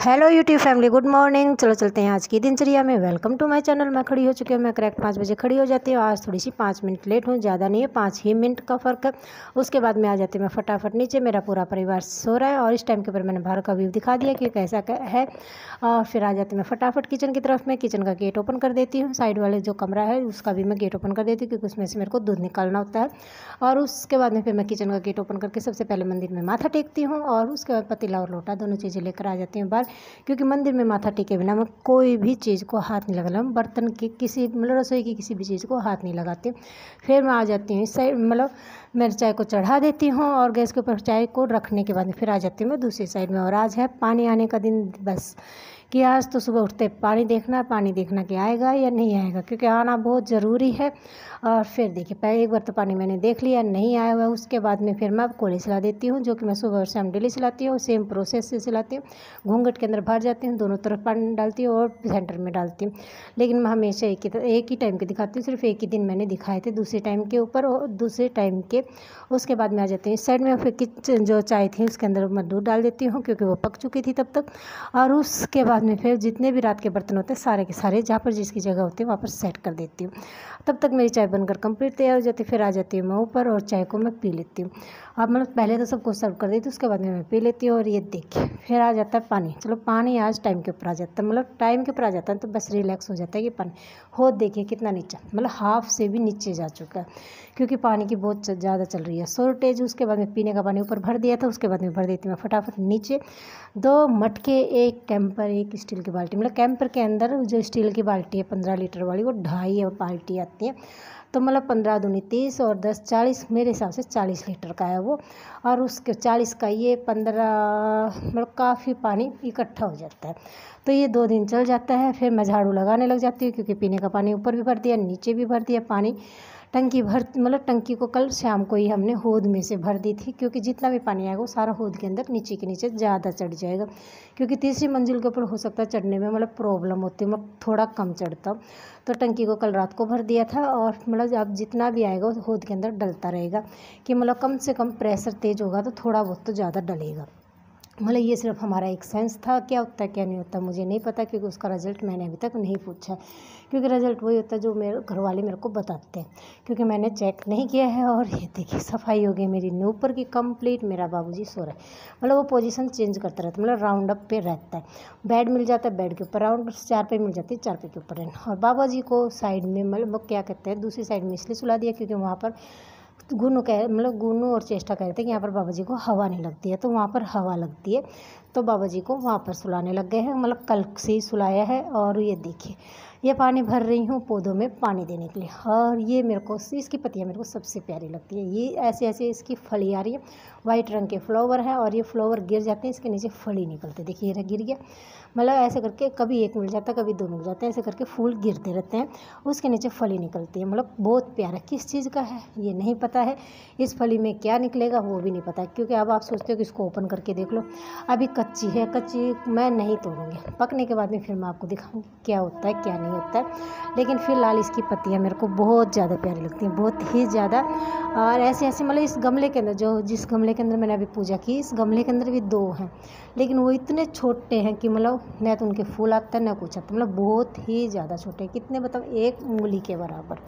Hello YouTube family, good morning. चलो चलते हैं आज की दिनचर्या में। Welcome to my channel. मैं खड़ी हो चुकी हूँ। मैं करेक्ट 5 बजे खड़ी हो जाती हूँ। आज थोड़ी सी 5 मिनट लेट हूँ, ज़्यादा नहीं है, 5 ही मिनट का फ़र्क है। उसके बाद में आ जाती हूँ मैं फटाफट नीचे। मेरा पूरा परिवार सो रहा है और इस टाइम के ऊपर मैंने बाहर का व्यू दिखा दिया कि कैसा है। और फिर आ जाती हूँ मैं फटाफट किचन की तरफ। मैं किचन का गेट ओपन कर देती हूँ। साइड वाले जो कमरा है उसका भी मैं गेट ओपन कर देती हूँ, क्योंकि उसमें से मेरे को दूध निकालना होता है। और उसके बाद में फिर मैं किचन का गेट ओपन करके सबसे पहले मंदिर में माथा टेकती हूँ, और उसके बाद पतीला और लोटा दोनों चीज़ें लेकर आ जाती हूँ बाहर, क्योंकि मंदिर में माथा टेके बिना मैं कोई भी चीज़ को हाथ नहीं लगाना। बर्तन की किसी मतलब रसोई की किसी भी चीज़ को हाथ नहीं लगाती। फिर मैं आ जाती हूँ इस साइड, मतलब मैं चाय को चढ़ा देती हूँ और गैस के ऊपर चाय को रखने के बाद में फिर आ जाती हूँ मैं दूसरी साइड में। और आज है पानी आने का दिन, बस कि आज तो सुबह उठते पानी देखना कि आएगा या नहीं आएगा, क्योंकि आना बहुत ज़रूरी है। और फिर देखिए, पहले एक बार तो पानी मैंने देख लिया, नहीं आया हुआ। उसके बाद में फिर मैं कोली सिला देती हूँ, जो कि मैं सुबह और शाम डेली सिलाती हूँ। सेम प्रोसेस से सिलाती हूँ। घूंघट के अंदर भर जाती हूँ, दोनों तरफ पानी डालती हूँ और सेंटर में डालती हूँ। लेकिन मैं हमेशा एक ही टाइम के दिखाती हूँ। सिर्फ एक ही दिन मैंने दिखाए थे दूसरे टाइम के ऊपर, और दूसरे टाइम के उसके बाद में आ जाती हूँ इस साइड में। फिर किचन जो चाय थी उसके अंदर मैं दूध डाल देती हूँ, क्योंकि वो पक चुकी थी तब तक। और उसके बाद में फिर जितने भी रात के बर्तन होते हैं सारे के सारे जहाँ पर जिसकी जगह होती है वहाँ पर सेट कर देती हूँ। तब तक मेरी चाय बनकर कंप्लीट तैयार हो जाती है। फिर आ जाती हूँ मैं ऊपर और चाय को मैं पी लेती हूँ। अब मतलब पहले तो सबको सर्व कर देती हूँ, उसके बाद में मैं पी लेती हूँ। और ये देखिए फिर आ जाता है पानी। चलो पानी आज टाइम के ऊपर आ जाता है, मतलब टाइम के ऊपर आ जाता है तो बस रिलैक्स हो जाता है कि पानी हो। देखिए कितना नीचे, मतलब हाफ से भी नीचे जा चुका है, क्योंकि पानी की बहुत ज़्यादा चल रही है शॉर्टेज। उसके बाद में पीने का पानी ऊपर भर दिया था, उसके बाद में भर देती हूँ मैं फटाफट नीचे। 2 मटके, एक कैंपर, एक स्टील की बाल्टी। मतलब कैंपर के अंदर जो स्टील की बाल्टी है 15 लीटर वाली, वो 2.5 बाल्टी आती है। तो मतलब 15 दूनी 30 और 10 40, मेरे हिसाब से 40 लीटर का है वो। और उसके 40 का ये 15, मतलब काफ़ी पानी इकट्ठा हो जाता है। तो ये 2 दिन चल जाता है। फिर मैं झाड़ू लगाने लग जाती हूँ, क्योंकि पीने का पानी ऊपर भी भर दिया, नीचे भी भर दिया पानी। टंकी भर, मतलब टंकी को कल शाम को ही हमने होद में से भर दी थी, क्योंकि जितना भी पानी आएगा वो सारा होद के अंदर नीचे के नीचे ज़्यादा चढ़ जाएगा। क्योंकि तीसरी मंजिल के ऊपर हो सकता है चढ़ने में मतलब प्रॉब्लम होती है, मतलब थोड़ा कम चढ़ता। तो टंकी को कल रात को भर दिया था, और मतलब अब जितना भी आएगा वो होद के अंदर डलता रहेगा, कि मतलब कम से कम प्रेशर तेज़ होगा तो थोड़ा बहुत तो ज़्यादा डलेगा। मतलब ये सिर्फ हमारा एक सेंस था, क्या होता है क्या नहीं होता मुझे नहीं पता, क्योंकि उसका रिजल्ट मैंने अभी तक नहीं पूछा। क्योंकि रिजल्ट वही होता है जो मेरे घर वाले मेरे को बताते हैं, क्योंकि मैंने चेक नहीं किया है। और ये देखिए सफाई हो गई मेरी ऊपर की कंप्लीट। मेरा बाबूजी सो रहा है, मतलब वो पोजीशन चेंज करता रहता है, मतलब राउंड अप पे रहता है। बेड मिल जाता है, बेड के ऊपर राउंड, चारपाई मिल जाती है, चारपाई के ऊपर रहना। और बाबा जी को साइड में, मतलब वो क्या कहते हैं, दूसरी साइड में इसलिए सुला दिया क्योंकि वहाँ पर गुनू और चेष्टा कह रहे थे कि यहाँ पर बाबा जी को हवा नहीं लगती है, तो वहाँ पर हवा लगती है। तो बाबा जी को वहाँ पर सुलाने लग गए हैं, मतलब कल से ही सुलाया है। और ये देखिए ये पानी भर रही हूँ पौधों में पानी देने के लिए। और ये मेरे को इसकी पत्तियाँ मेरे को सबसे प्यारी लगती है। ये ऐसे ऐसे इसकी फली आ रही है, वाइट रंग के फ्लावर हैं, और ये फ्लावर गिर जाते हैं, इसके नीचे फली निकलते। देखिए ये गिर गया, मतलब ऐसे करके कभी एक मिल जाता है, कभी 2 मिल जाते हैं, ऐसे करके फूल गिरते रहते हैं, उसके नीचे फली निकलती है। मतलब बहुत प्यारा। किस चीज़ का है ये नहीं पता है, इस फली में क्या निकलेगा वो भी नहीं पता, क्योंकि अब आप सोचते हो कि इसको ओपन करके देख लो। अभी कच्ची है, कच्ची मैं नहीं तोड़ूंगी, पकने के बाद में फिर मैं आपको दिखाऊंगी क्या होता है क्या नहीं होता है। लेकिन फिलहाल इसकी पत्तियाँ मेरे को बहुत ज़्यादा प्यारी लगती हैं, बहुत ही ज़्यादा। और ऐसे ऐसे, मतलब इस गमले के अंदर, जो जिस गमले के अंदर मैंने अभी पूजा की, इस गमले के अंदर भी 2 हैं, लेकिन वो इतने छोटे हैं कि मतलब न तो उनके फूल आता है न कुछ आता, मतलब बहुत ही ज़्यादा छोटे। कितने मतलब 1 उंगली के बराबर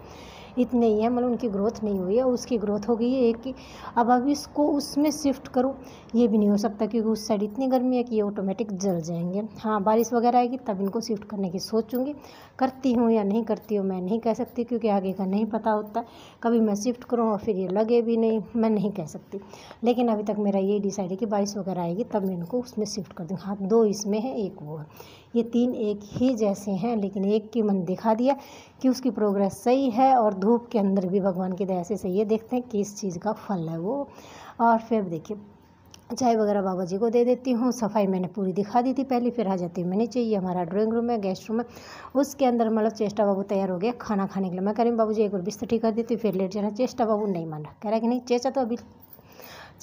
इतने ही है, मतलब उनकी ग्रोथ नहीं हुई है। उसकी ग्रोथ हो गई है एक की। अब इसको उसमें शिफ्ट करूँ ये भी नहीं हो सकता, क्योंकि उस साइड इतनी गर्मी है कि ये ऑटोमेटिक जल जाएंगे। हाँ बारिश वगैरह आएगी तब इनको शिफ्ट करने की सोचूंगी। करती हूँ या नहीं करती हूँ मैं नहीं कह सकती, क्योंकि आगे का नहीं पता होता। कभी मैं शिफ्ट करूँ और फिर ये लगे भी नहीं, मैं नहीं कह सकती। लेकिन अभी तक मेरा ये डिसाइड है कि बारिश वगैरह आएगी तब मैं इनको उसमें शिफ्ट कर दूँगी। हाँ 2 इसमें है, 1 वो है, ये 3 एक ही जैसे हैं, लेकिन एक की मन दिखा दिया कि उसकी प्रोग्रेस सही है, और धूप के अंदर भी भगवान की दया से सही है। देखते हैं किस चीज़ का फल है वो। और फिर देखिए चाय वगैरह बाबा जी को दे देती हूँ। सफाई मैंने पूरी दिखा दी थी पहले। फिर आ जाती हूँ मैं नीचे, ये हमारा ड्राइंग रूम है, गेस्ट रूम है। उसके अंदर मतलब चेष्टा बाबू तैयार हो गया खाना खाने के लिए। मैं कह रही हूँ बाबू जी एक बार बिस्तर ठीक कर देती हूँ फिर लेट जाना। चेष्टा बाबू नहीं मान रहा, कह रहा है कि नहीं चेचा तो अभी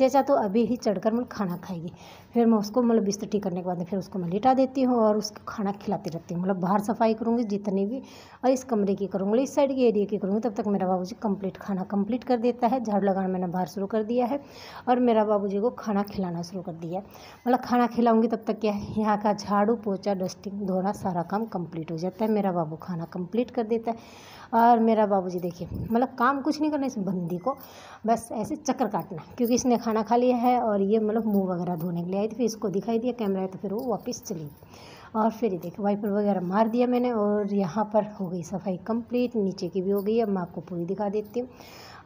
चेचा तो अभी ही चढ़कर मतलब खाना खाएगी। फिर मैं उसको मतलब बिस्तर ठीक करने के बाद फिर उसको मैं लिटा देती हूँ और उसको खाना खिलाती रहती हूँ। मतलब बाहर सफाई करूँगी जितनी भी, और इस कमरे की करूँगी, इस साइड के एरिया की करूँगी, तब तक मेरा बाबूजी कंप्लीट खाना कंप्लीट कर देता है। झाड़ू लगाना मैंने बाहर शुरू कर दिया है और मेरा बाबूजी को खाना खिलाना शुरू कर दिया है। मतलब खाना खिलाऊंगी तब तक क्या है, यहाँ का झाड़ू पोछा डस्टिंग धोना सारा काम कंप्लीट हो जाता है। मेरा बाबू खाना कंप्लीट कर देता है। और मेरा बाबूजी देखिए मतलब काम कुछ नहीं करना, इस बंदी को बस ऐसे चक्कर काटना, क्योंकि इसने खाना खा लिया है और ये मतलब मुंह वगैरह धोने के लिए आई थी। फिर इसको दिखाई दिया कैमरा है तो फिर वो वापस चली और फिर ये देखिए वाइपर वगैरह मार दिया मैंने और यहाँ पर हो गई सफाई कंप्लीट। नीचे की भी हो गई है, मैं आपको पूरी दिखा देती हूँ।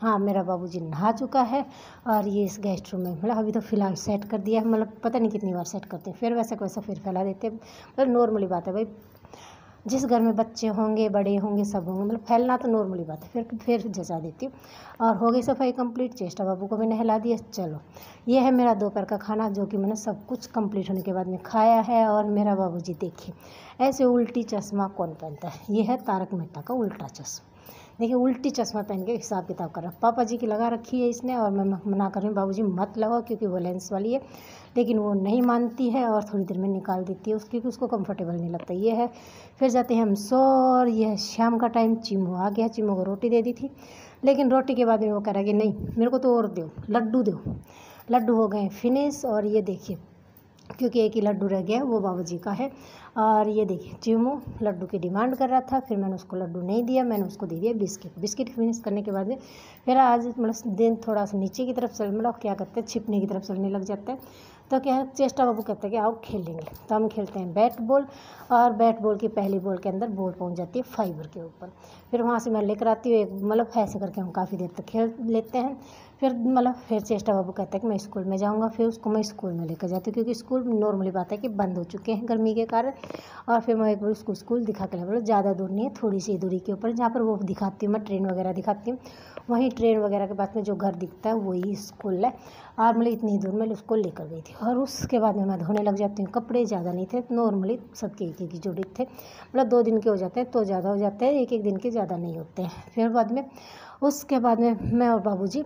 हाँ, मेरा बाबूजी नहा चुका है और ये इस गेस्ट रूम में मतलब अभी तो फ़िलहाल सेट कर दिया है। मतलब पता नहीं कितनी बार सेट करते हैं, फिर वैसा वैसा फिर फैला देते हैं। मतलब नॉर्मली बात है भाई, जिस घर में बच्चे होंगे बड़े होंगे सब होंगे, मतलब फैलना तो नॉर्मली बात है। फिर जचा देती हूँ और हो गई सफाई कंप्लीट। चेष्टा बाबू को भी नहला दिया। चलो, ये है मेरा दोपहर का खाना जो कि मैंने सब कुछ कंप्लीट होने के बाद में खाया है। और मेरा बाबूजी देखिए ऐसे उल्टी चश्मा कौन पहनता है, ये है तारक मेहता का उल्टा चश्मा। देखिए उल्टी चश्मा पहन के हिसाब किताब कर रहा है। पापा जी की लगा रखी है इसने और मैं मना कर रही हूँ बाबूजी मत लगाओ क्योंकि वो लेंस वाली है, लेकिन वो नहीं मानती है और थोड़ी देर में निकाल देती है क्योंकि उसको कंफर्टेबल नहीं लगता। ये है। फिर जाते हैं हम सो, और ये है शाम का टाइम। चिमू आ गया, चिमू को रोटी दे दी थी, लेकिन रोटी के बाद में वो कह रहा है कि नहीं मेरे को तो और दो लड्डू दो। लड्डू हो गए फिनिश और ये देखिए क्योंकि एक ही लड्डू रह गया वो बाबूजी का है। और ये देखिए चिमू लड्डू की डिमांड कर रहा था, फिर मैंने उसको लड्डू नहीं दिया, मैंने उसको दे दिया बिस्किट। बिस्किट फिनिश करने के बाद में फिर आज मतलब दिन थोड़ा सा नीचे की तरफ चल मतलब क्या करते हैं छिपने की तरफ चलने लग जाता है। तो क्या है, चेष्टा बाबू कहते हैं कि आओ खेलेंगे, तो हम खेलते हैं बैट बॉल। और बैट बॉल की पहली बॉल के अंदर बॉल पहुंच जाती है फाइबर के ऊपर। फिर वहाँ से मैं लेकर आती हूँ एक मतलब ऐसे करके हम काफ़ी देर तक खेल लेते हैं। फिर चेष्टा बाबू कहते हैं कि मैं स्कूल में जाऊँगा, फिर उसको मैं स्कूल में लेकर जाती हूँ क्योंकि स्कूल नॉर्मली बात है कि बंद हो चुके हैं गर्मी के कारण। और फिर मैं एक बार उसको स्कूल दिखा के मतलब ज़्यादा दूर नहीं है, थोड़ी सी दूरी के ऊपर जहाँ पर वो दिखाती हूँ मैं ट्रेन वगैरह दिखाती हूँ, वहीं ट्रेन वगैरह के पास में जो घर दिखता है वही स्कूल है। और मतलब इतनी दूर में उसको लेकर गई थी। और उसके बाद में मैं धोने लग जाती हूँ। कपड़े ज़्यादा नहीं थे, नॉर्मली सबके एक एक जोड़ी थे, मतलब 2 दिन के हो जाते हैं तो ज़्यादा हो जाते हैं, एक दिन के ज़्यादा नहीं होते हैं। फिर बाद में उसके बाद में मैं और बाबूजी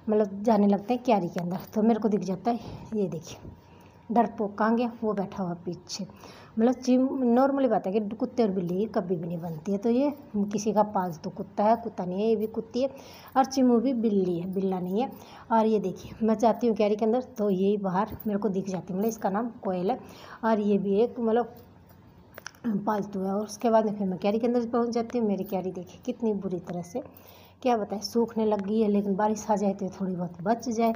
मतलब जाने लगते हैं क्यारी के अंदर, तो मेरे को दिख जाता है ये देखिए डरपोक कहाँ गया, वो बैठा हुआ पीछे। मतलब नॉर्मली बात है कि कुत्ते और बिल्ली कभी भी नहीं बनती है, तो ये किसी का पालतू कुत्ता है, कुत्ता नहीं है, ये भी कुत्ती है। और चिमू भी बिल्ली है, बिल्ला नहीं है। और ये देखिए मैं जाती हूँ क्यारी के अंदर तो यही बाहर मेरे को दिख जाती है, मतलब इसका नाम कोयल है और ये भी एक मतलब पालतू है। और उसके बाद में फिर मैं क्यारी के अंदर पहुँच जाती हूँ। मेरी क्यारी देखिए कितनी बुरी तरह से क्या बताएं सूखने लग गई है, लेकिन बारिश आ जाए तो थोड़ी बहुत बच जाए।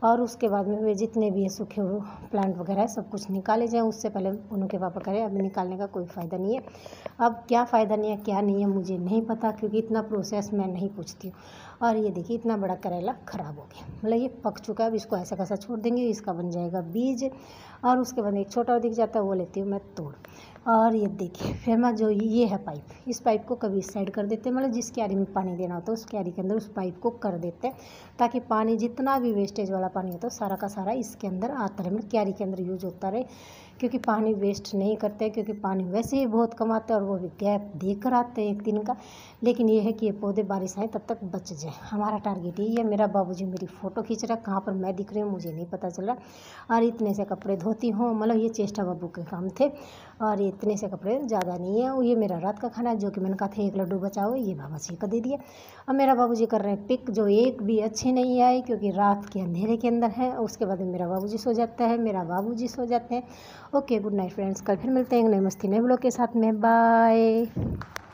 और उसके बाद में वे जितने भी ये सूखे हुए प्लांट वगैरह है सब कुछ निकाले जाएँ। उससे पहले उनके पापा करें, अभी निकालने का कोई फ़ायदा नहीं है। अब क्या फ़ायदा नहीं है क्या नहीं है मुझे नहीं पता, क्योंकि इतना प्रोसेस मैं नहीं पूछती हूँ। और ये देखिए इतना बड़ा करेला ख़राब हो गया, मतलब ये पक चुका है। अब इसको ऐसा कैसा छोड़ देंगे, इसका बन जाएगा बीज। और उसके बाद एक छोटा दिख जाता है वो लेती हूँ मैं तोड़। और ये देखिए फिर मैं जो ये है पाइप, इस पाइप को कभी इस साइड कर देते हैं, मतलब जिस क्यारी में पानी देना होता है उस क्यारी के अंदर उस पाइप को कर देते हैं, ताकि पानी जितना भी वेस्टेज वाला पानी होता है सारा का सारा इसके अंदर आता रहे, मतलब क्यारी के अंदर यूज होता रहे। क्योंकि पानी वेस्ट नहीं करते, क्योंकि पानी वैसे ही बहुत कम आता है और वो भी गैप देकर आते हैं एक दिन का। लेकिन ये है कि ये पौधे बारिश आए तब तक बच जाए, हमारा टारगेट यही है। मेरा बाबूजी मेरी फ़ोटो खींच रहा है, कहाँ पर मैं दिख रही हूँ मुझे नहीं पता चल रहा। और इतने से कपड़े धोती हूँ, मतलब ये चेष्टा बाबू के काम थे। और इतने से कपड़े ज़्यादा नहीं है। ये मेरा रात का खाना है जो कि मैंने कहा था एक लड्डू बचाओ, ये बाबा जी को दे दिया। अब मेरा बाबूजी कर रहे हैं पिक, जो एक भी अच्छी नहीं आई क्योंकि रात के अंधेरे के अंदर है। उसके बाद मेरा बाबूजी सो जाता है, मेरा बाबूजी सो जाते हैं। ओके गुड नाइट फ्रेंड्स, कल फिर मिलते हैं एक नई मस्ती नए ब्लॉग के साथ में। बाय।